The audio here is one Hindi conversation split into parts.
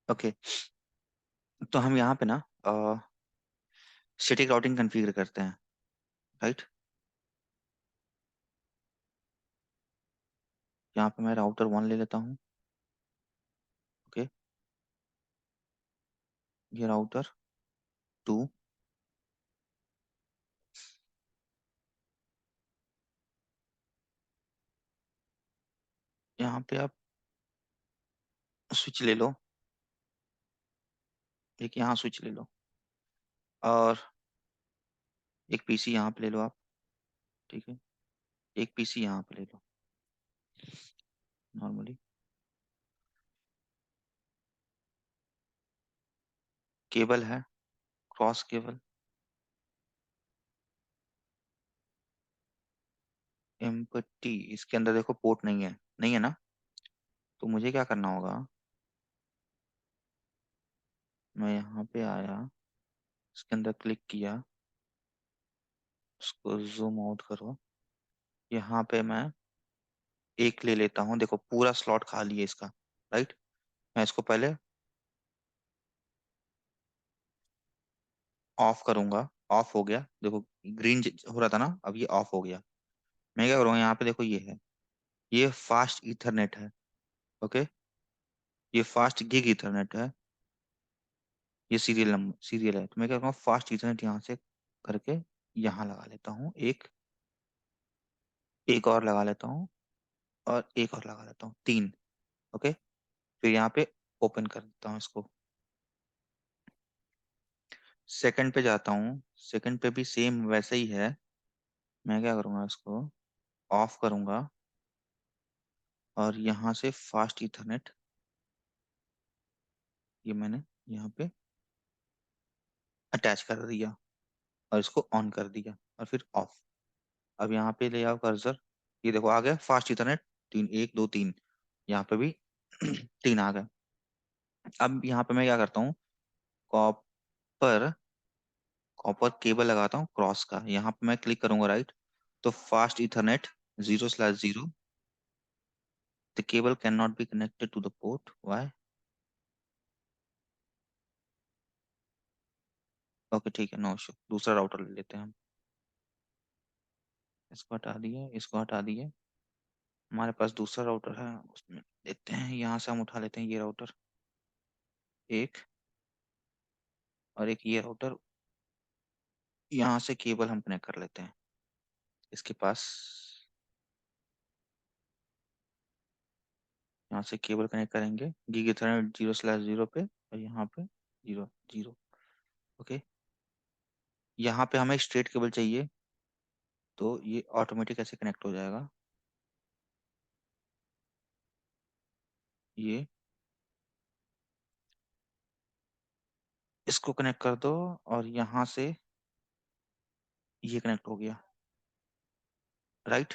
ओके, तो हम यहाँ पे ना स्टैटिक राउटिंग कॉन्फ़िगर करते हैं, राइट। यहाँ पे मैं राउटर 1 ले लेता हूँ। ओके, ये राउटर 2, यहाँ पे आप स्विच ले लो, एक यहाँ स्विच ले लो, और एक पीसी यहाँ पे ले लो आप। ठीक है, एक पीसी यहाँ पे ले लो नॉर्मली। केबल है, क्रॉस केबल, एम्प्टी। इसके अंदर देखो पोर्ट नहीं है, नहीं है ना। तो मुझे क्या करना होगा, मैं यहाँ पे आया, इसके अंदर क्लिक किया, उसको जूम आउट करो। यहाँ पे मैं एक ले लेता हूँ, देखो पूरा स्लॉट खाली है इसका, राइट। मैं इसको पहले ऑफ करूंगा। ऑफ हो गया, देखो ग्रीन हो रहा था ना, अब ये ऑफ हो गया। मैं क्या करूँगा, यहाँ पे देखो ये है, ये फास्ट इथरनेट है। ओके, ये फास्ट गिग इथरनेट है, ये सीरियल नंबर सीरियल है। तो मैं क्या करूँगा, फास्ट इथरनेट यहाँ से करके यहाँ लगा लेता हूँ एक, एक और लगा लेता हूँ, और एक और लगा लेता हूँ, 3। ओके, फिर यहाँ पे ओपन कर देता हूँ इसको। सेकंड पे जाता हूँ, सेकंड पे भी सेम वैसे ही है। मैं क्या करूँगा, इसको ऑफ करूँगा, और यहाँ से फास्ट इथरनेट ये मैंने यहाँ पे अटैच कर दिया, और इसको ऑन कर दिया, और फिर ऑफ। अब यहाँ पे ले आओ कर्सर, ये देखो आ गया फास्ट इथरनेट 3, 1 2 3, यहाँ पे भी 3 आ गए। अब यहाँ पे मैं क्या करता हूँ, कॉपर कॉपर केबल लगाता हूँ क्रॉस का। यहाँ पे मैं क्लिक करूंगा राइट, तो fast ethernet 0/0, the cable can not be connected to the port, why. Okay ठीक है, नो इशू, दूसरा राउटर ले लेते हैं हम। इसको हटा दिए, इसको हटा दिए, हमारे पास दूसरा राउटर है, उसमें देखते हैं, यहाँ से हम उठा लेते हैं ये राउटर एक, और एक ये राउटर, यहाँ से केबल हम कनेक्ट कर लेते हैं इसके पास। यहाँ से केबल कनेक्ट करेंगे गीग इथरनेट 0/0 पे, और यहाँ पे 0 0। ओके, यहाँ पे हमें स्ट्रेट केबल चाहिए, तो ये ऑटोमेटिक ऐसे कनेक्ट हो जाएगा। ये इसको कनेक्ट कर दो, और यहाँ से ये कनेक्ट हो गया, राइट।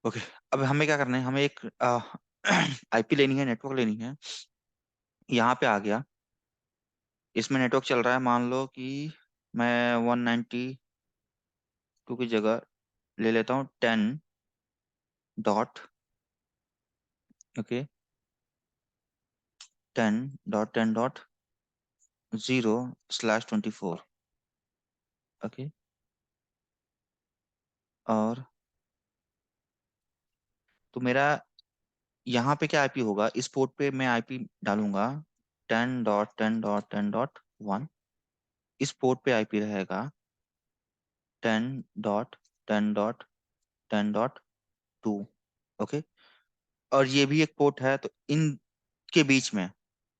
ओके, अब हमें क्या करना है, हमें एक आईपी लेनी है, नेटवर्क लेनी है। यहाँ पे आ गया, इसमें नेटवर्क चल रहा है, मान लो कि मैं 192 की जगह ले लेता हूँ 10 डॉट, ओके, 10.10.0/24। ओके, और तो मेरा यहाँ पे क्या आईपी होगा, इस पोर्ट पे मैं आईपी डालूंगा 10.10.10.1। इस पोर्ट पे आईपी रहेगा 10.10.10.2। ओके, और ये भी एक पोर्ट है, तो इनके बीच में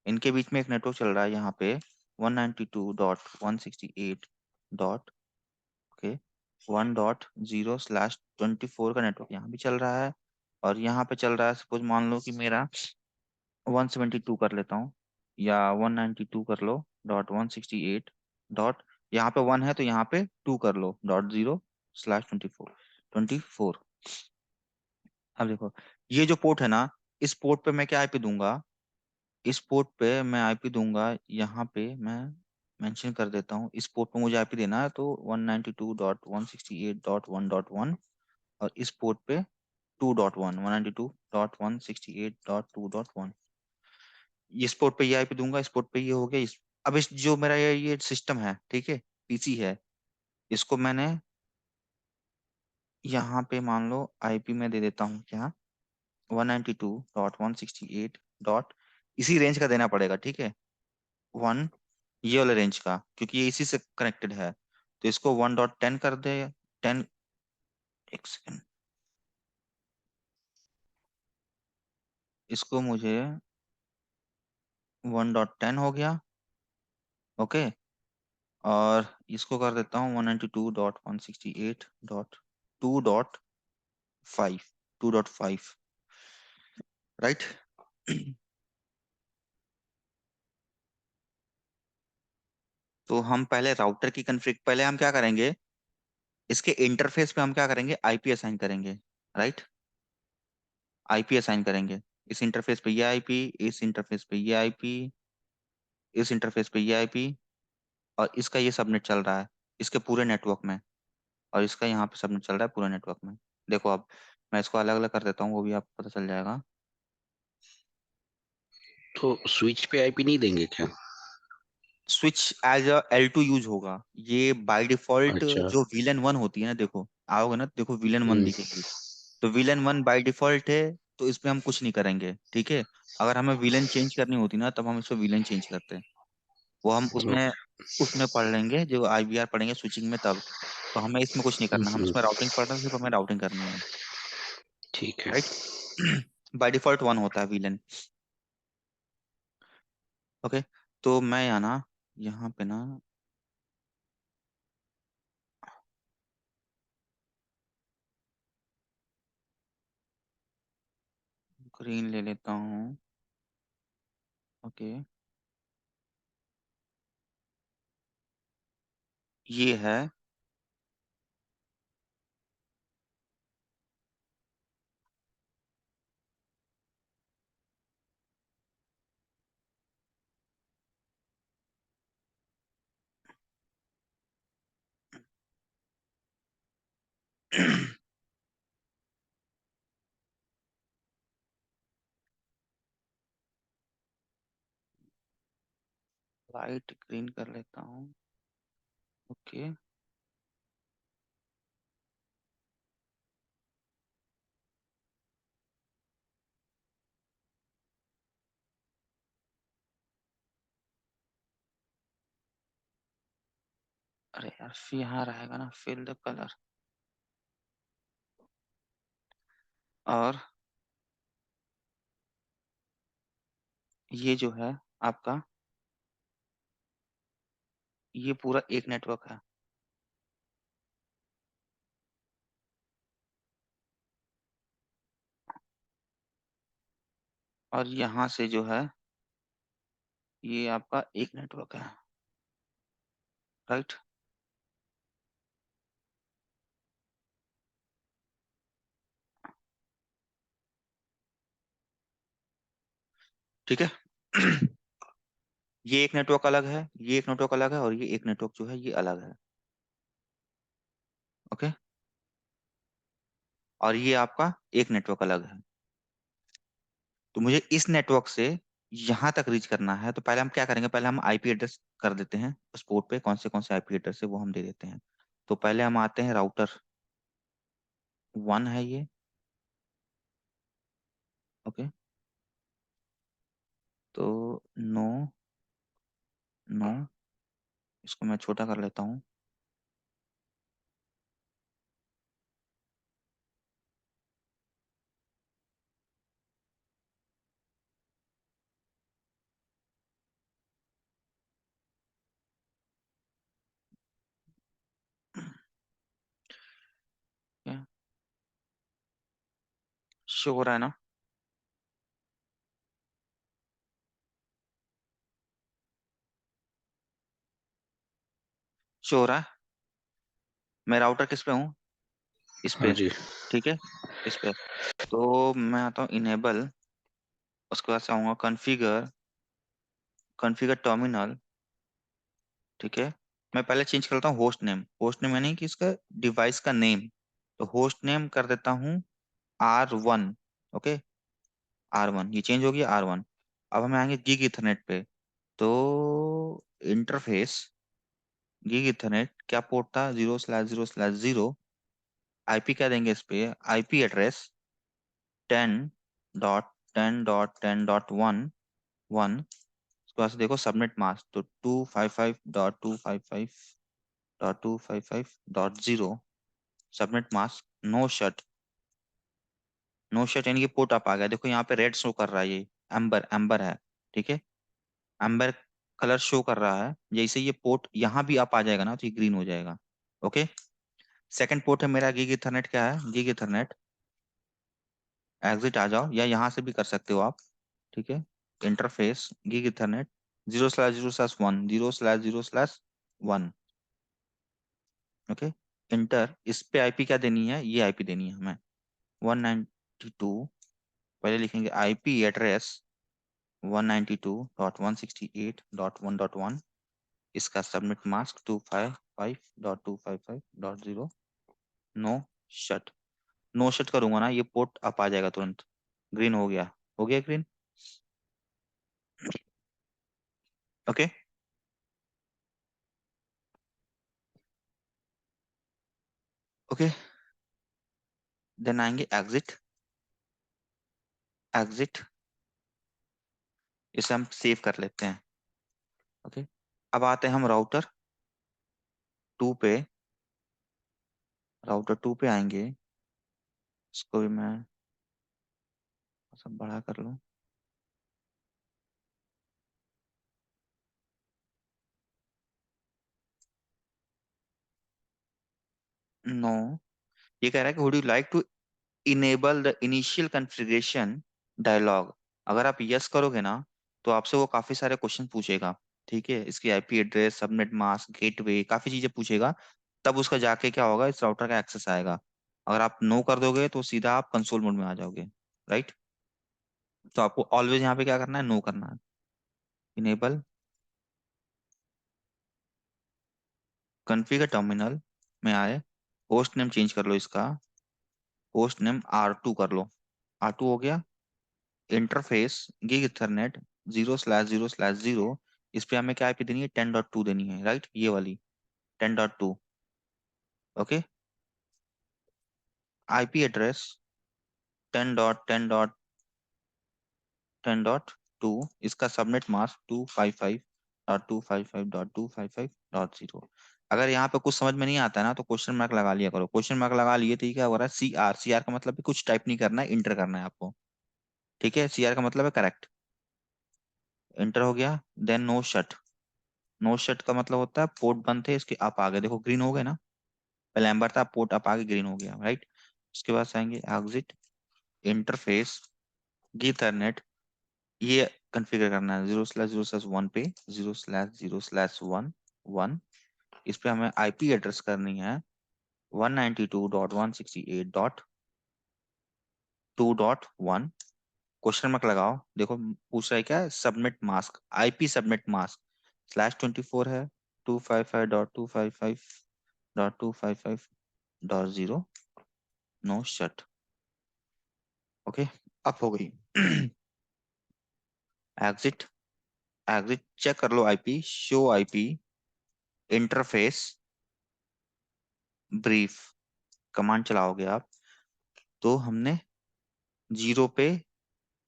एक नेटवर्क चल रहा है यहाँ पे 192.168 ओके, 1.0/24 का नेटवर्क यहाँ भी चल रहा है। और यहाँ पे चल रहा है, सपोज मान लो कि मेरा 172 कर लेता हूँ, या 192 कर लो, .168 यहाँ पे 1 है तो यहाँ पे 2 कर लो, .0/24 24। अब देखो, ये जो पोर्ट है ना, इस पोर्ट पे मैं क्या आईपी दूंगा, इस पोर्ट पे मैं आईपी दूंगा, यहाँ पे मैं मेंशन कर देता हूँ, इस पोर्ट पे मुझे आईपी देना है, तो 192.168.1.1। और इस पोर्ट पे 192.1 192.168.2.1। इस पोर्ट पे ये आईपी दूंगा, इस पोर्ट पे ये हो गया। अब इस जो मेरा ये सिस्टम है, ठीक है, पीसी है, इसको मैंने यहाँ पे मान लो आईपी में दे देता हूँ क्या, 192.168 इसी रेंज का देना पड़ेगा, ठीक है, वन, ये वाले रेंज का, क्योंकि ये इसी से कनेक्टेड है। तो इसको 1.10 कर दे, 10, एक सेकेंड, इसको मुझे 1.10 हो गया, ओके। और इसको कर देता हूँ 192.168.2.5, 2.5, राइट। तो हम पहले राउटर की कन्फिग, पहले हम क्या करेंगे, इसके इंटरफेस पे हम क्या करेंगे, आईपी असाइन करेंगे, राइट। आईपी असाइन करेंगे, इस इंटरफेस पे ये आईपी, इस इंटरफेस पे ये आईपी, इस इंटरफेस पे ये आईपी, और इसका ये सबनेट चल रहा है इसके पूरे नेटवर्क में, और इसका यहाँ पे सबनेट चल रहा है पूरे नेटवर्क में। देखो अब मैं इसको अलग अलग कर देता हूँ, वो भी आपको पता चल जाएगा। तो स्विच पे आईपी नहीं देंगे क्या? Switch as a L2 use होगा। ये बाय डिफॉल्ट अच्छा। जो VLAN 1 होती है ना, देखो आओगे ना, देखो VLAN 1 हम्म। दिखेगी। तो VLAN 1 बाय डिफॉल्ट है, तो इसमें हम कुछ नहीं करेंगे, ठीक है। अगर हमें VLAN चेंज करनी होती ना, तब हम इसको VLAN चेंज करते हैं। वो हम उसमें उसमें पढ़ लेंगे, जो IVR पढ़ेंगे स्विचिंग में तब। तो हमें इसमें कुछ नहीं करना, हम हम्म, इसमें राउटिंग पढ़ रहे हैं, सिर्फ हमें राउटिंग करनी है, ठीक है। राइट। बाय डिफॉल्ट 1 होता है VLAN, ओके। तो मैं यहाँ पे ना ग्रीन ले लेता हूँ, ओके। ये है लाइट ग्रीन कर लेता हूँ, ओके। अरे यार, यहाँ रहेगा ना फिल द कलर, और ये जो है आपका, ये पूरा एक नेटवर्क है। और यहाँ से जो है ये आपका एक नेटवर्क है, राइट। ठीक है। ये एक नेटवर्क अलग है, ये एक नेटवर्क अलग है, और ये एक नेटवर्क जो है ये अलग है, ओके। और ये आपका एक नेटवर्क अलग है। तो मुझे इस नेटवर्क से यहाँ तक रीच करना है, तो पहले हम क्या करेंगे, पहले हम आईपी एड्रेस कर देते हैं, उस पोर्ट पे कौन से आईपी एड्रेस है वो हम दे देते हैं। तो पहले हम आते हैं राउटर 1 है ये, ओके। तो नो, नो, इसको मैं छोटा कर लेता हूँ, क्या शो हो रहा है ना, शो हो रहा है। मैं राउटर किस पे हूँ, इस हाँ पे, जी। ठीक है, इस पे। तो मैं आता हूँ इनेबल, उसके बाद से आऊंगा कॉन्फ़िगर, कॉन्फ़िगर टर्मिनल, ठीक है। मैं पहले चेंज करता हूँ होस्ट नेम, होस्ट नेम यानी कि इसका डिवाइस का नेम। तो होस्ट नेम कर देता हूँ R1। ओके, R1 ये चेंज हो गया R1। अब हमें आएंगे गीग इथरनेट पे। तो इंटरफेस गीग इथरनेट क्या पोर्ट था, 0/0/0। आईपी क्या देंगे इस पे, आईपी एड्रेस 10.10.10.1 उसके बाद से देखो सबनेट मास्क, तो 255.255.255.0 subnet mask. No shut, no shut यानी कि पोर्ट अप आ गया। देखो यहाँ पे रेड शो कर रहा है, ये एम्बर एम्बर है, ठीक है, एम्बर कलर शो कर रहा है। जैसे ये पोर्ट यहाँ भी अप आ जाएगा ना, तो ये ग्रीन हो जाएगा। ओके, सेकंड पोर्ट है मेरा गीग इथरनेट, क्या है गीग इथरनेट, एग्जिट आ जाओ या यहाँ से भी कर सकते हो आप, ठीक है। Interface gig Ethernet 0/0/1, 0/0/1। Okay, inter, इस पे आईपी क्या देनी है, ये आईपी देनी है हमें 192। पहले लिखेंगे आईपी एड्रेस 192.168.1.1। इसका submit mask 255.255.0। No shut, no shut करूंगा ना, ये पोर्ट अप आ जाएगा तुरंत, ग्रीन हो गया, हो गया ग्रीन। ओके, ओके, देन आएंगे एग्जिट, एग्जिट, इसे हम सेव कर लेते हैं। ओके, अब आते हैं हम राउटर 2 पे, राउटर 2 पे आएंगे, इसको भी मैं सब बड़ा कर लूं। नो, ये कह रहा है कि would you like to enable the initial configuration dialog. अगर आप यस करोगे ना, तो आपसे वो काफी सारे क्वेश्चन पूछेगा, ठीक है, इसकी IP address, subnet mask, gateway, काफी चीजें पूछेगा। तब उसका जाके क्या होगा, इस राउटर का एक्सेस आएगा। अगर आप नो कर दोगे तो सीधा आप कंसोल मोड में आ जाओगे, राइट। तो आपको ऑलवेज यहाँ पे क्या करना है, नो करना है। इनेबल कॉन्फ़िगर टर्मिनल में आए, होस्ट नेम चेंज कर लो इसका, होस्ट नेम R2 कर लो, R2 हो गया। इंटरफेस गिग इथरनेट 0/0/0, इस पे हमें क्या आईपी देनी है, 10.2 देनी है, राइट, ये वाली 10.2। ओके, आईपी एड्रेस 10.10.10.2, इसका सबनेट मास्क 255.255.255.0। अगर यहाँ पे कुछ समझ में नहीं आता है ना, तो क्वेश्चन मार्क लगा लिया करो, क्वेश्चन मार्क लगा लिए तो ये क्या हो रहा है, CR, CR का मतलब भी कुछ टाइप नहीं करना है, इंटर करना है आपको, ठीक है, CR का मतलब है करेक्ट। इंटर हो गया, then no shut, no shut का मतलब होता है पोर्ट बंद थे, इसके आप आगे देखो ग्रीन हो गए ना, पहले एम्बर था, पोर्ट अप आगे ग्रीन हो गया, राइट। उसके बाद से आएंगे एग्जिट, इंटरफेस गीथरनेट, ये कॉन्फ़िगर करना है 0/0/1 पे, 0/0/1 इस पे हमें आईपी एड्रेस करनी है 192.168.2.1। क्वेश्चन मार्क लगाओ, देखो पूछ रहा है क्या, subnet mask, IP subnet mask /24 है, 255.255.255.0। No shut. ओके, अब हो गई। एग्जिट, एग्जिट चेक कर लो IP, show IP, interface brief, command चलाओगे आप, तो हमने 0 पे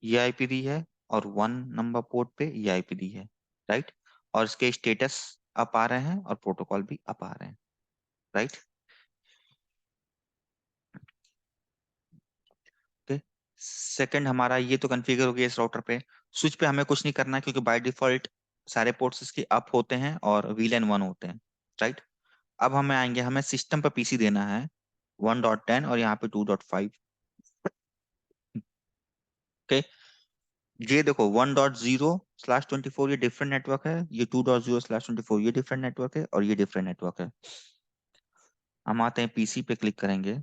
ये आईपी दी है, और 1 नंबर पोर्ट पे ये आईपी दी है, राइट। और इसके स्टेटस अप आ रहे हैं और प्रोटोकॉल भी अप आ रहे हैं, राइट। ओके, सेकंड हमारा ये तो कॉन्फ़िगर हो गया इस राउटर पे। स्विच पे हमें कुछ नहीं करना है, क्योंकि बाय डिफॉल्ट सारे पोर्ट्स इसके अप होते हैं और VLAN 1 होते हैं, राइट। अब हमें आएंगे, हमें सिस्टम पर पीसी देना है 1.10 और यहाँ पे 2.5। ओके, ये देखो 1.0/24 ये डिफरेंट नेटवर्क है, ये 2.0/24 ये डिफरेंट नेटवर्क है, और ये डिफरेंट नेटवर्क है। हम आते हैं पीसी पे, क्लिक करेंगे,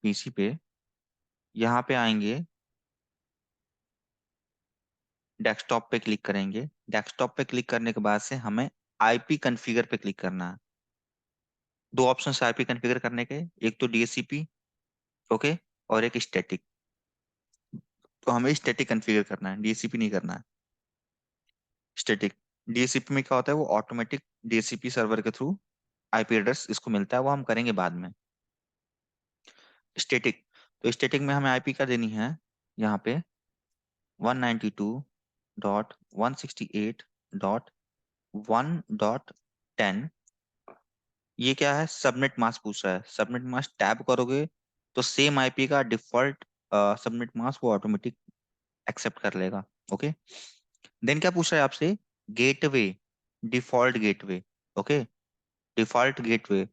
पीसी पे यहाँ पे आएंगे, डेस्कटॉप पे क्लिक करेंगे। डेस्कटॉप पे क्लिक करने के बाद से हमें आईपी कॉन्फ़िगर पे क्लिक करना है। दो ऑप्शन है आईपी कॉन्फ़िगर करने के, एक तो DHCP, ओके, और एक स्टैटिक। तो हमें स्टैटिक कॉन्फ़िगर करना है, डीएचसीपी नहीं करना है। स्टैटिक, डीएचसीपी में क्या होता है, वो ऑटोमेटिक डीएचसीपी सर्वर के थ्रू आईपी एड्रेस इसको मिलता है, वो हम करेंगे बाद में। स्टैटिक, तो स्टैटिक में हमें आईपी का देनी है यहाँ पे 192.168.1.10। ये क्या है, सबनेट मास्क पूछ रहा है। सबनेट मास्क टैब करोगे तो सेम आईपी का डिफॉल्ट सबनेट मास्क वो ऑटोमेटिक एक्सेप्ट कर लेगा। ओके, देन क्या पूछ रहा है आपसे, gateway, default gateway. Okay, default gateway,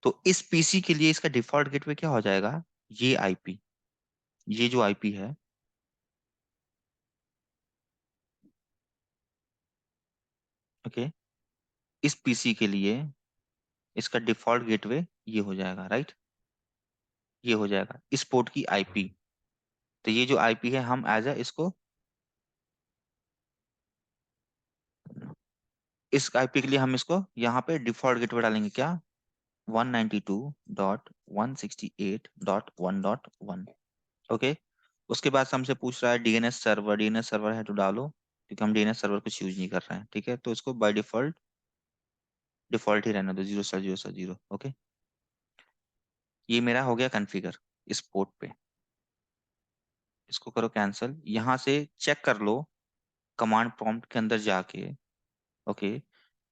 तो इस पीसी के लिए इसका डिफॉल्ट गेटवे क्या हो जाएगा, ये आईपी, ये जो आईपी है। ओके, इस पीसी के लिए इसका डिफॉल्ट गेटवे ये हो जाएगा, राइट। ये हो जाएगा इस पोर्ट की आईपी। तो ये जो आईपी है हम एज अ इसको, इस आईपी के लिए हम इसको यहाँ पे डिफॉल्ट गेटवे डालेंगे क्या, 192.168.1.1। ओके, उसके बाद से हमसे पूछ रहा है डीएनएस सर्वर, डीएनएस सर्वर है तो डालो, क्योंकि हम डीएनएस सर्वर कुछ यूज नहीं कर रहे हैं। ठीक है, तो इसको बाय डिफॉल्ट डिफॉल्ट ही रहने दो, 0/0/0। ओके, ये मेरा हो गया कॉन्फ़िगर इस पोर्ट पे। इसको करो कैंसिल, यहाँ से चेक कर लो कमांड प्रॉम्प्ट के अंदर जाके। ओके,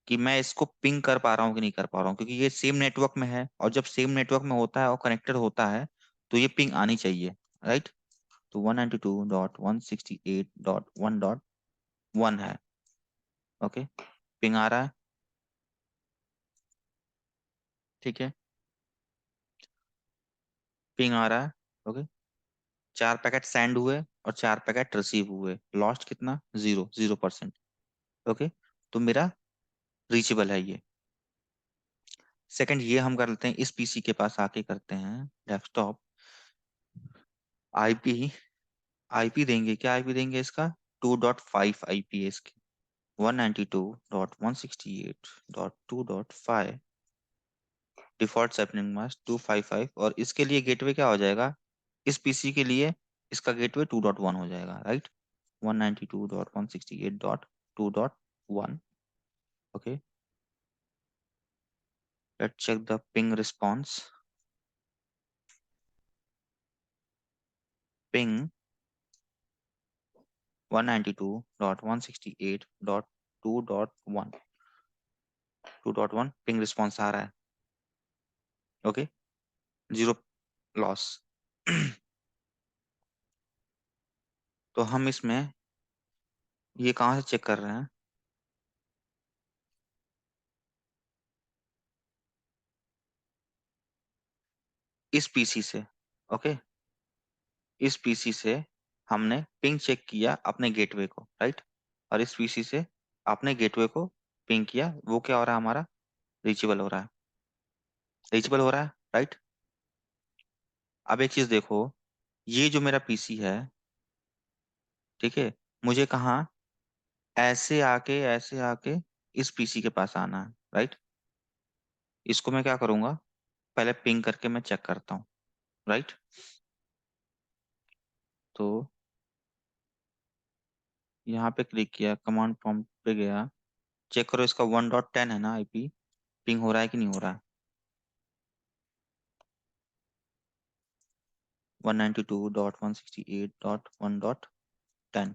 कि मैं इसको पिंग कर पा रहा हूँ कि नहीं कर पा रहा हूँ, क्योंकि ये सेम नेटवर्क में है, और जब सेम नेटवर्क में होता है और कनेक्टेड होता है तो ये पिंग आनी चाहिए, राइट। तो 192.168.1.1 है। ओके, पिंग आ रहा है, ठीक है, पिंग आ रहा है। ओके, 4 पैकेट सेंड हुए और 4 पैकेट रिसीव हुए, लॉस्ट कितना, 0%। ओके, तो मेरा रीचेबल है ये। सेकंड ये हम कर लेते हैं, इस पीसी के पास आके करते हैं डेस्कटॉप। आईपी, आईपी देंगे क्या, आईपी देंगे इसका 2.5 आईपी है इसकी, 192.168.2.5, डिफॉल्ट सेपनिंग मास्क 255। और इसके लिए गेटवे क्या हो जाएगा, इस पीसी के लिए इसका गेटवे 2.1 हो जाएगा, right. 192.168.2.1। Okay, let's check the ping response. Ping 192.168.2.1, 2.1 ping response आ रहा है। Okay, zero loss. तो हम इसमें ये कहाँ से चेक कर रहे हैं, इस पीसी से। ओके, इस पीसी से हमने पिंग चेक किया अपने गेटवे को, राइट। और इस पीसी से अपने गेटवे को पिंग किया, वो क्या हो रहा है हमारा, रीचेबल हो रहा है, रीचेबल हो रहा है, राइट। अब एक चीज देखो, ये जो मेरा पीसी है, ठीक है, मुझे कहाँ, ऐसे आके इस पीसी के पास आना है, राइट। इसको मैं क्या करूंगा, पहले पिंग करके मैं चेक करता हूँ, राइट। तो यहाँ पे क्लिक किया, कमांड प्रॉम्प्ट पे गया, चेक करो इसका 1.10 है ना आईपी, पिंग हो रहा है कि नहीं हो रहा है, 192.168.1.10।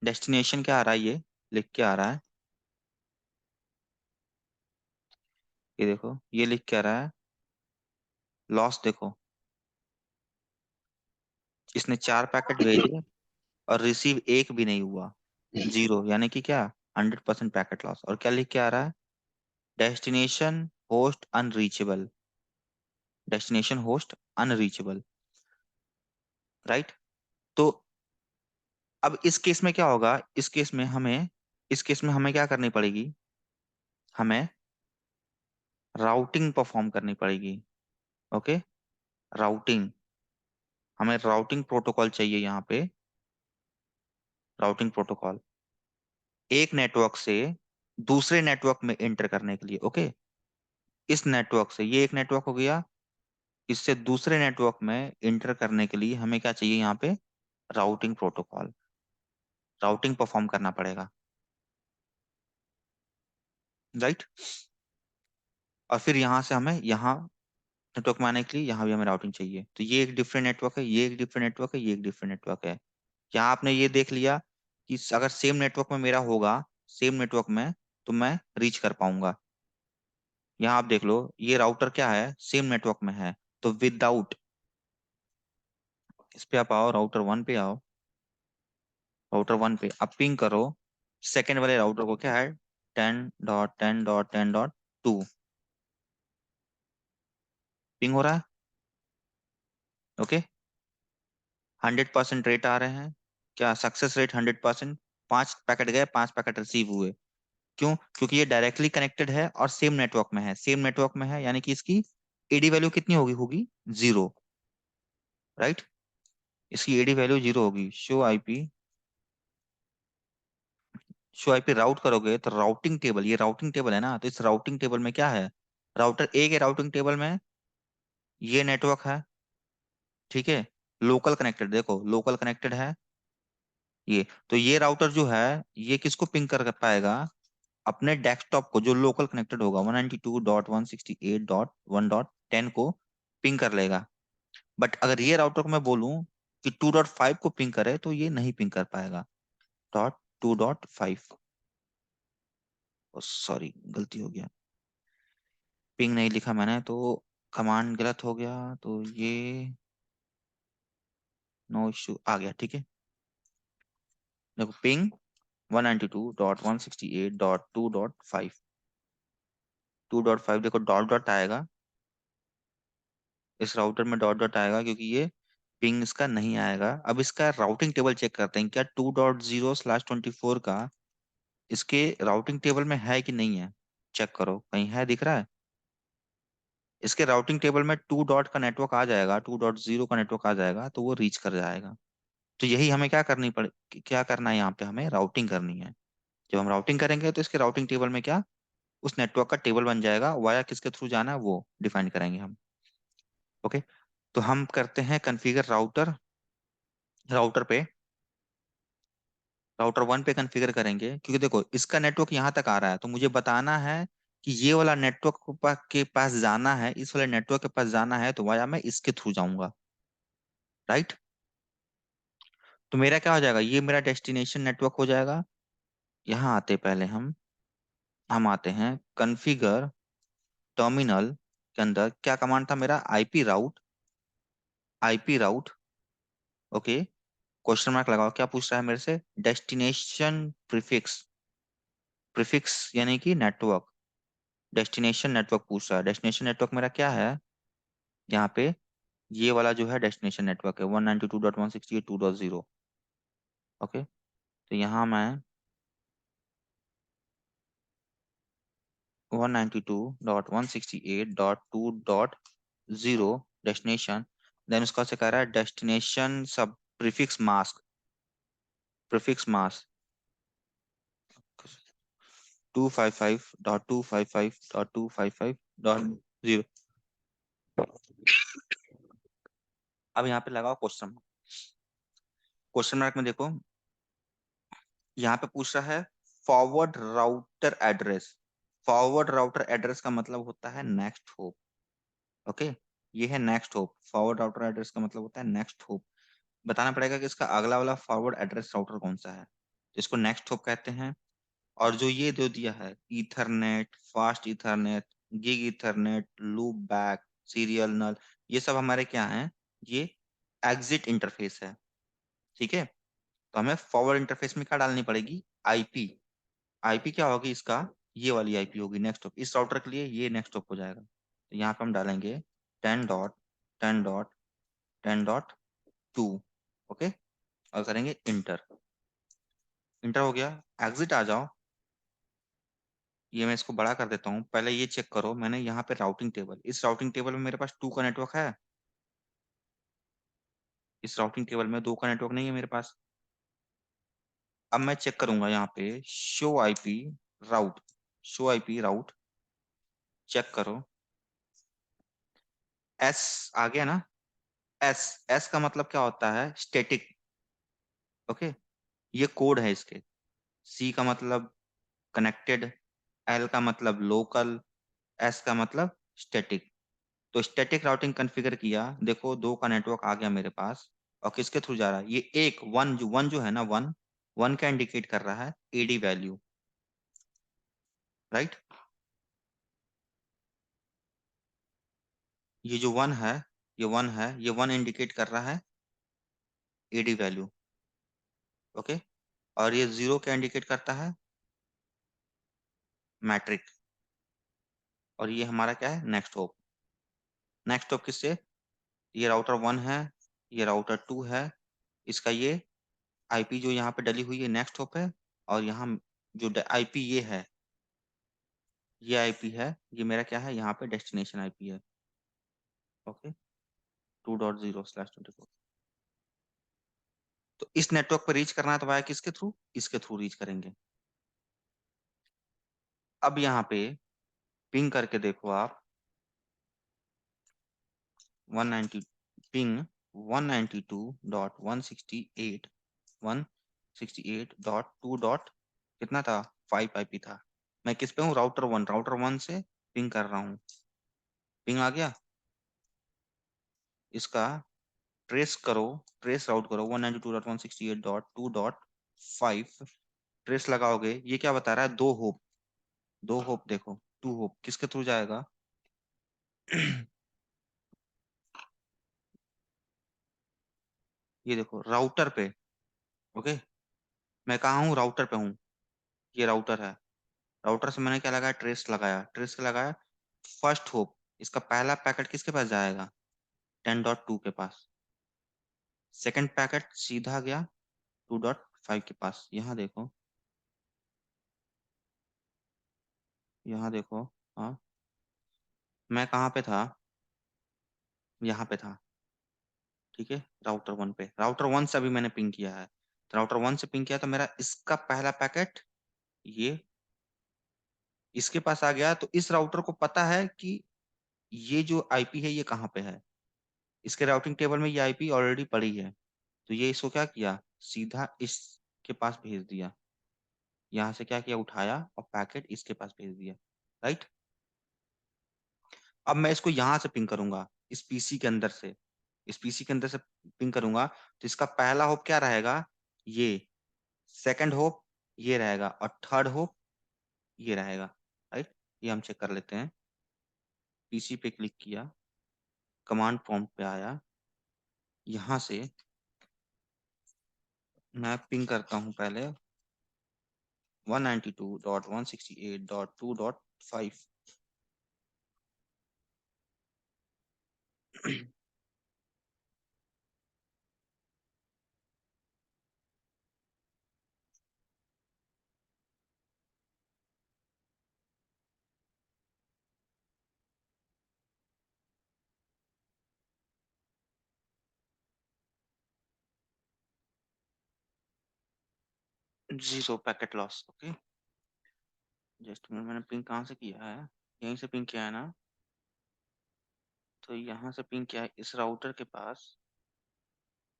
डेस्टिनेशन क्या आ रहा है, ये लिख के आ रहा है, ये देखो ये लिख के आ रहा है, लॉस देखो, इसने 4 पैकेट भेजे और रिसीव एक भी नहीं हुआ, 0, यानी कि क्या, 100% पैकेट लॉस। और क्या लिख के आ रहा है, destination host unreachable, destination host unreachable, right. तो अब इस केस में क्या होगा, इस केस में हमें क्या करनी पड़ेगी, हमें राउटिंग परफॉर्म करनी पड़ेगी। ओके, राउटिंग, हमें राउटिंग प्रोटोकॉल चाहिए यहाँ पे, राउटिंग प्रोटोकॉल एक नेटवर्क से दूसरे नेटवर्क में एंटर करने के लिए। ओके, इस नेटवर्क से, ये एक नेटवर्क हो गया, इससे दूसरे नेटवर्क में इंटर करने के लिए हमें क्या चाहिए यहाँ पे, राउटिंग प्रोटोकॉल, राउटिंग परफॉर्म करना पड़ेगा, राइट। और फिर यहाँ से हमें यहाँ नेटवर्क में आने के लिए यहाँ भी हमें राउटिंग चाहिए। तो ये एक डिफरेंट नेटवर्क है, ये एक डिफरेंट नेटवर्क है, ये एक डिफरेंट नेटवर्क है। यहाँ आपने ये देख लिया कि अगर सेम नेटवर्क में मेरा होगा, सेम नेटवर्क में, तो मैं रीच कर पाऊंगा। यहाँ आप देख लो, ये राउटर क्या है, सेम नेटवर्क में है, तो विदाउट, इस पे आप आओ, राउटर वन पे आओ, राउटर वन पे अब पिंग करो सेकेंड वाले राउटर को, क्या है, 10.10.10.2 पिंग हो रहा है, ओके। 100% रेट आ रहे हैं, क्या सक्सेस रेट 100%। 5 पैकेट गए, 5 पैकेट रिसीव हुए। क्यों? क्योंकि ये डायरेक्टली कनेक्टेड है और सेम नेटवर्क में है, सेम नेटवर्क में है, यानी कि इसकी एडी वैल्यू कितनी होगी, होगी 0, राइट। इसकी एडी वैल्यू 0 होगी। शो आईपी राउट करोगे तो राउटिंग टेबल, ये राउटिंग टेबल है ना, तो इस राउटिंग टेबल में क्या है, राउटर ए के राउटिंग टेबल में ये नेटवर्क है, ठीक है। लोकल कनेक्टेड, देखो लोकल कनेक्टेड है ये। तो ये राउटर जो है, ये किसको पिंग कर पाएगा, अपने डेस्कटॉप को, जो लोकल कनेक्टेड होगा 192.168.1.10 को पिंग कर लेगा। बट अगर ये राउटर को मैं बोलूं कि 2.5 को पिंग करे, तो ये नहीं पिंग कर पाएगा। 2.5, सॉरी गलती हो गया, पिंग नहीं लिखा मैंने, तो कमांड गलत हो गया, तो ये नो इश्यू आ गया, ठीक है। देखो पिंग 192.168.2.5, 2.5, देखो डॉट डॉट आएगा, इस राउटर में डॉट डॉट आएगा, क्योंकि ये पिंग इसका नहीं आएगा। अब इसका राउटिंग टेबल चेक करते हैं, क्या 2.0/24 का इसके राउटिंग टेबल में है कि नहीं है। चेक करो, कहीं है, दिख रहा है। इसके राउटिंग टेबल में 2 डॉट का नेटवर्क आ जाएगा, 2.0 का नेटवर्क आ जाएगा, तो वो रीच कर जाएगा। तो यही हमें क्या करनी पड़े, क्या करना है, यहाँ पे हमें राउटिंग करनी है। जब हम राउटिंग करेंगे तो इसके राउटिंग टेबल में क्या, उस नेटवर्क का टेबल बन जाएगा, वाया किसके थ्रू जाना है वो डिफाइन करेंगे हम, ओके। तो हम करते हैं कॉन्फ़िगर राउटर, राउटर पे, राउटर वन पे कॉन्फ़िगर करेंगे, क्योंकि देखो इसका नेटवर्क यहाँ तक आ रहा है, तो मुझे बताना है कि ये वाला नेटवर्क के पास जाना है, इस वाले नेटवर्क के पास जाना है, तो वाया मैं इसके थ्रू जाऊंगा, राइट। तो मेरा क्या हो जाएगा, ये मेरा डेस्टिनेशन नेटवर्क हो जाएगा। यहाँ आते पहले हम आते हैं कॉन्फ़िगर टर्मिनल के अंदर, क्या कमांड था मेरा, IP route, IP route, okay. Question mark लगाओ, क्या पूछ रहा है मेरे से, डेस्टिनेशन प्रीफिक्स, प्रीफिक्स यानी कि नेटवर्क, डेस्टिनेशन नेटवर्क पूछ रहा है। डेस्टिनेशन नेटवर्क मेरा क्या है, यहाँ पे ये वाला जो है डेस्टिनेशन नेटवर्क है 192.168.2.0, ओके। तो यहाँ मैं 192.168.2.0 डेस्टिनेशन, देन उसका से कह रहा है डेस्टिनेशन सब प्रीफिक्स मास्क, प्रीफिक्स मास्क 255.255.255.0। अब यहाँ पे लगाओ क्वेश्चन, क्वेश्चन मार्क में देखो, यहाँ पे पूछ रहा है forward router address. Forward router address का मतलब होता है नेक्स्ट होप, ओके। ये है next hop, forward router address का मतलब होता है नेक्स्ट होप। बताना पड़ेगा कि इसका अगला वाला फॉरवर्ड एड्रेस राउटर कौन सा है, इसको नेक्स्ट होप कहते हैं। और जो ये दो दिया है, Ethernet, fast Ethernet, gig Ethernet, loopback, serial null, ये सब हमारे क्या हैं, ये एग्जिट इंटरफेस है, ठीक है। तो हमें फॉरवर्ड इंटरफेस में क्या डालनी पड़ेगी, आईपी। आईपी क्या होगी इसका, ये वाली आईपी होगी नेक्स्ट हॉप, इस राउटर के लिए ये नेक्स्ट हॉप हो जाएगा। तो यहाँ पे हम डालेंगे 10.10.10.2, ओके। और करेंगे इंटर, इंटर हो गया। एग्जिट आ जाओ, ये मैं इसको बड़ा कर देता हूँ। पहले ये चेक करो, मैंने यहाँ पे राउटिंग टेबल, इस राउटिंग टेबल में मेरे पास 2 का नेटवर्क है, इस राउटिंग टेबल में 2 का नेटवर्क नहीं है मेरे पास। अब मैं चेक करूंगा यहाँ पे show IP route, show IP route, check करो, एस आ गया ना। एस, एस का मतलब क्या होता है? स्टैटिक। ओके, ये कोड है इसके। सी का मतलब कनेक्टेड, एल का मतलब लोकल, एस का मतलब स्टैटिक। तो स्टैटिक राउटिंग कॉन्फ़िगर किया, देखो दो का नेटवर्क आ गया मेरे पास। और किसके थ्रू जा रहा है? ये एक वन जो है ना, वन, वन का इंडिकेट कर रहा है एडी वैल्यू, राइट। ये जो वन है, ये वन है, ये वन इंडिकेट कर रहा है एडी वैल्यू। ओके, और ये जीरो क्या इंडिकेट करता है? मैट्रिक। और ये हमारा क्या है? Next hop. नेक्स्ट होप किससे? ये राउटर वन है, ये राउटर टू है, इसका ये आईपी जो यहाँ पे डली हुई है नेक्स्ट होप है। और यहाँ जो आईपी ये है, ये आईपी है, ये मेरा क्या है? यहाँ पे डेस्टिनेशन आईपी है। ओके, 2.0/24। तो इस नेटवर्क पर रीच करना है तो वाया किसके थ्रू? इसके थ्रू रीच करेंगे। अब यहाँ पे पिंग करके देखो आप, 190, पिंग 192.168.168.2 डॉट कितना था? 5 आईपी था। मैं किस पे हूँ? राउटर वन, राउटर वन से पिंग कर रहा हूँ। पिंग आ गया। इसका ट्रेस करो, ट्रेस राउट करो 192.168.2.5। ट्रेस लगाओगे, ये क्या बता रहा है? दो होप, दो होप देखो, टू होप किसके थ्रू जाएगा? ये देखो राउटर पे। ओके, मैं कहाँ हूँ? राउटर पे हूँ। ये राउटर है, राउटर से मैंने क्या लगाया? ट्रेस लगाया, ट्रेस के लगाया फर्स्ट होप। इसका पहला पैकेट किसके पास जाएगा? 10.2 के पास। सेकंड पैकेट सीधा गया 2.5 के पास। यहाँ देखो, यहाँ देखो। हाँ, मैं कहाँ पे था? यहाँ पे था, ठीक है। राउटर वन पे, राउटर वन से अभी मैंने पिंग किया है, तो राउटर वन से पिंग किया तो मेरा इसका पहला पैकेट ये इसके पास आ गया। तो इस राउटर को पता है कि ये जो आईपी है ये कहाँ पे है। इसके राउटिंग टेबल में ये आईपी ऑलरेडी पड़ी है। तो ये इसको क्या किया? सीधा इसके पास भेज दिया। यहाँ से क्या किया? उठाया और पैकेट इसके पास भेज दिया, राइट। अब मैं इसको यहाँ से पिंग करूंगा, इस पीसी के अंदर से, इस पीसी के अंदर से पिंग करूंगा। तो इसका पहला होप क्या रहेगा? ये। सेकंड होप ये रहेगा, और थर्ड होप ये रहेगा, राइट। ये हम चेक कर लेते हैं। पीसी पे क्लिक किया, कमांड प्रॉम्प्ट पे आया, यहाँ से मैं पिंग करता हूँ पहले 192.168.2.5। Zero packet loss. Okay, just मैंने पिंग कहाँ से किया है? यहीं से पिंग किया है ना। तो यहाँ से पिंग किया है इस राउटर के पास।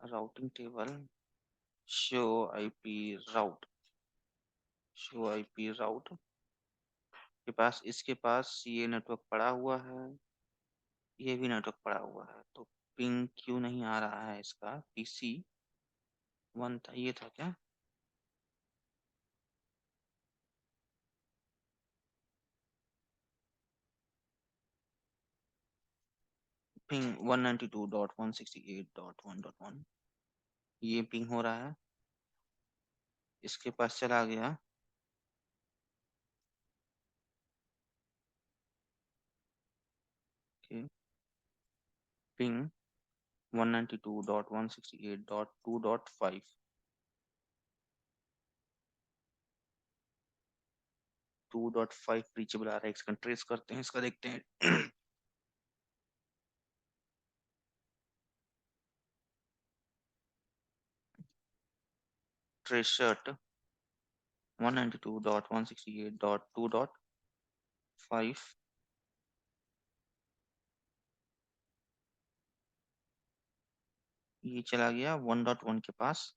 Routing table, show IP route, show IP route के पास, इसके पास ये नेटवर्क पड़ा हुआ है, ये भी नेटवर्क पड़ा हुआ है। तो पिंग क्यों नहीं आ रहा है? इसका पीसी वन था, ये था क्या? पिंग 192.168.1.1, ये पिंग हो रहा है, इसके पास चला गया। ओके, पिंग 192.168.2.5, 2.5 रीचेबल आ रहा है। इसका ट्रेस करते हैं, इसका देखते हैं। ट्रेस शर्ट 192.168.2.5, ये चला गया 1.1 के पास।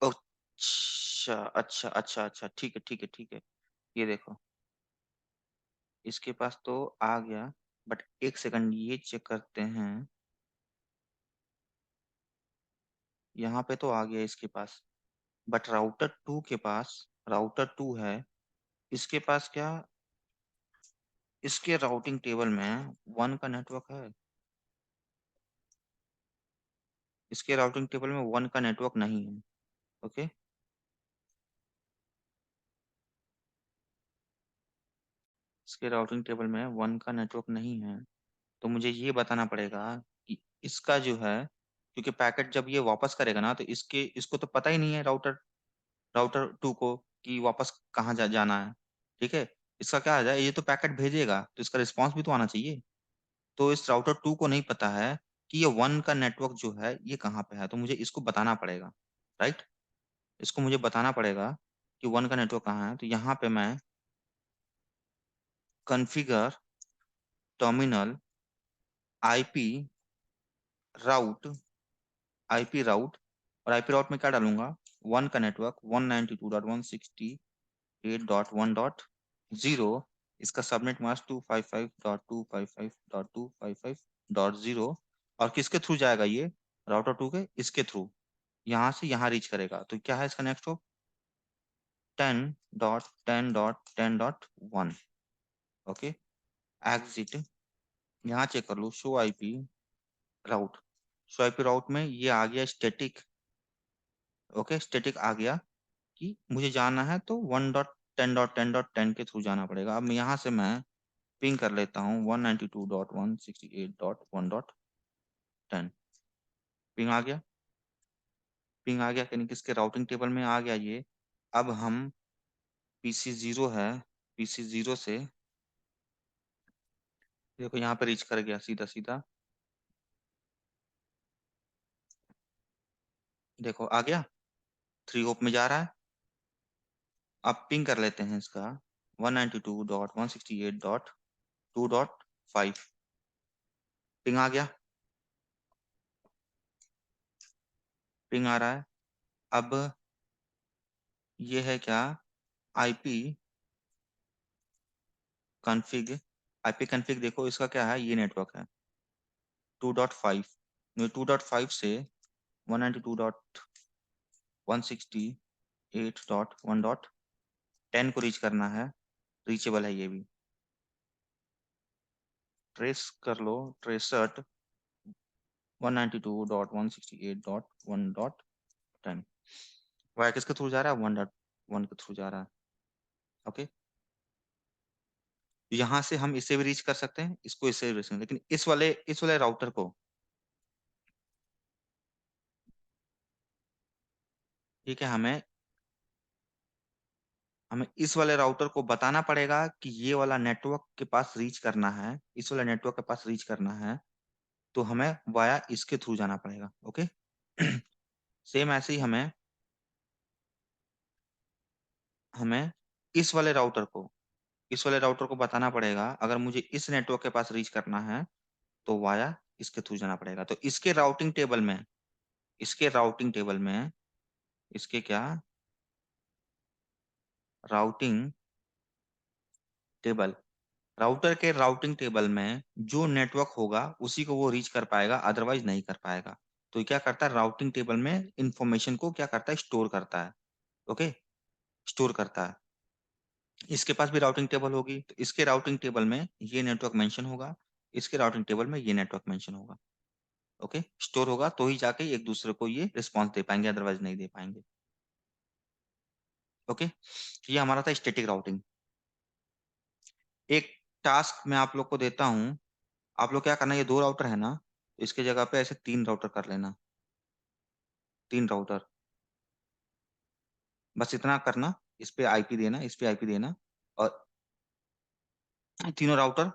अच्छा अच्छा अच्छा अच्छा, ठीक है ठीक है ठीक है। ये देखो, इसके पास तो आ गया, बट एक सेकंड ये चेक करते हैं। यहाँ पे तो आ गया इसके पास, बट राउटर टू के पास, राउटर टू है, इसके पास क्या, इसके राउटिंग टेबल में वन का नेटवर्क है? इसके राउटिंग टेबल में वन का नेटवर्क नहीं है। ओके, इसके राउटिंग टेबल में वन का नेटवर्क नहीं है। तो मुझे ये बताना पड़ेगा कि इसका जो है, क्योंकि पैकेट जब ये वापस करेगा ना, तो इसको तो पता ही नहीं है राउटर राउटर टू को कि वापस कहाँ जाना है। ठीक है, इसका क्या आ जाए, ये तो पैकेट भेजेगा तो इसका रिस्पांस भी तो आना चाहिए। तो इस राउटर टू को नहीं पता है कि ये वन का नेटवर्क जो है ये कहाँ पे है, तो मुझे इसको बताना पड़ेगा। राइट, इसको मुझे बताना पड़ेगा कि वन का नेटवर्क कहाँ है। तो यहाँ पे मैं configure terminal IP route, IP route, और आईपी राउट में क्या डालूंगा, वन का नेटवर्क 192.168.1.0, इसका सबनेट मास्क 255.255.255.0, और किसके थ्रू जाएगा ये, राउटर टू के इसके थ्रू, यहाँ से यहाँ रीच करेगा। तो क्या है इसका नेक्स्ट होप, 10.10.10.1। ओके, एग्जिट, यहाँ चेक कर लो, show IP route, show IP route में ये आ गया स्टेटिक। ओके, स्टेटिक आ गया कि मुझे जाना है तो 1.10.10.10 के थ्रू जाना पड़ेगा। अब यहाँ से मैं पिंग कर लेता हूँ 192.168.1.10। पिंग आ गया, पिंग आ गया, यानी कि इसके राउटिंग टेबल में आ गया ये। अब हम पीसी जीरो है, पीसी जीरो से देखो यहाँ पे रीच कर गया सीधा सीधा, देखो आ गया, थ्री होप में जा रहा है। अब पिंग कर लेते हैं इसका 192.168.2.5। पिंग आ गया, पिंग आ रहा है। अब ये है क्या, आईपी कॉन्फ़िग, आईपी कॉन्फ़िग देखो इसका क्या है, ये नेटवर्क है 2.5, 2.5 से 192.168.1.10 को रीच करना है। रीचेबल है ये भी, ट्रेस कर लो, ट्रेसट 192.168.1.10। वाया किसके थ्रू जा रहा है, 1.1 के थ्रू जा रहा है। ओके, यहाँ से हम इससे भी रीच कर सकते हैं, इसको इससे भी रीच कर सकते हैं, लेकिन इस वाले राउटर को, ठीक है, हमें हमें इस वाले राउटर को बताना पड़ेगा कि ये वाला नेटवर्क के पास रीच करना है, इस वाले नेटवर्क के पास रीच करना है, तो हमें वाया इसके थ्रू जाना पड़ेगा। ओके, सेम ऐसे ही हमें हमें इस वाले राउटर को, इस वाले राउटर को बताना पड़ेगा, अगर मुझे इस नेटवर्क के पास रीच करना है तो वाया इसके थ्रू जाना पड़ेगा। तो इसके राउटिंग टेबल में, इसके राउटिंग टेबल में, इसके क्या, राउटिंग टेबल, राउटर के राउटिंग टेबल में जो नेटवर्क होगा उसी को वो रीच कर पाएगा, अदरवाइज नहीं कर पाएगा। तो क्या करता है, राउटिंग टेबल में इंफॉर्मेशन को क्या करता है, स्टोर करता है। ओके, स्टोर करता है। इसके पास भी राउटिंग टेबल होगी, तो इसके राउटिंग टेबल में ये नेटवर्क मेंशन होगा, इसके राउटिंग टेबल में ये नेटवर्क मेंशन होगा। ओके, स्टोर होगा तो ही जाके एक दूसरे को ये रिस्पॉन्स दे पाएंगे, अदरवाइज नहीं दे पाएंगे। ओके, तो ये हमारा था स्टैटिक राउटिंग। एक टास्क मैं आप लोग को देता हूँ, आप लोग क्या करना, ये दो राउटर है ना, तो इसके जगह पे ऐसे तीन राउटर कर लेना, तीन राउटर, बस इतना करना। इस पे आईपी देना, इस पे आईपी देना, और तीनों राउटर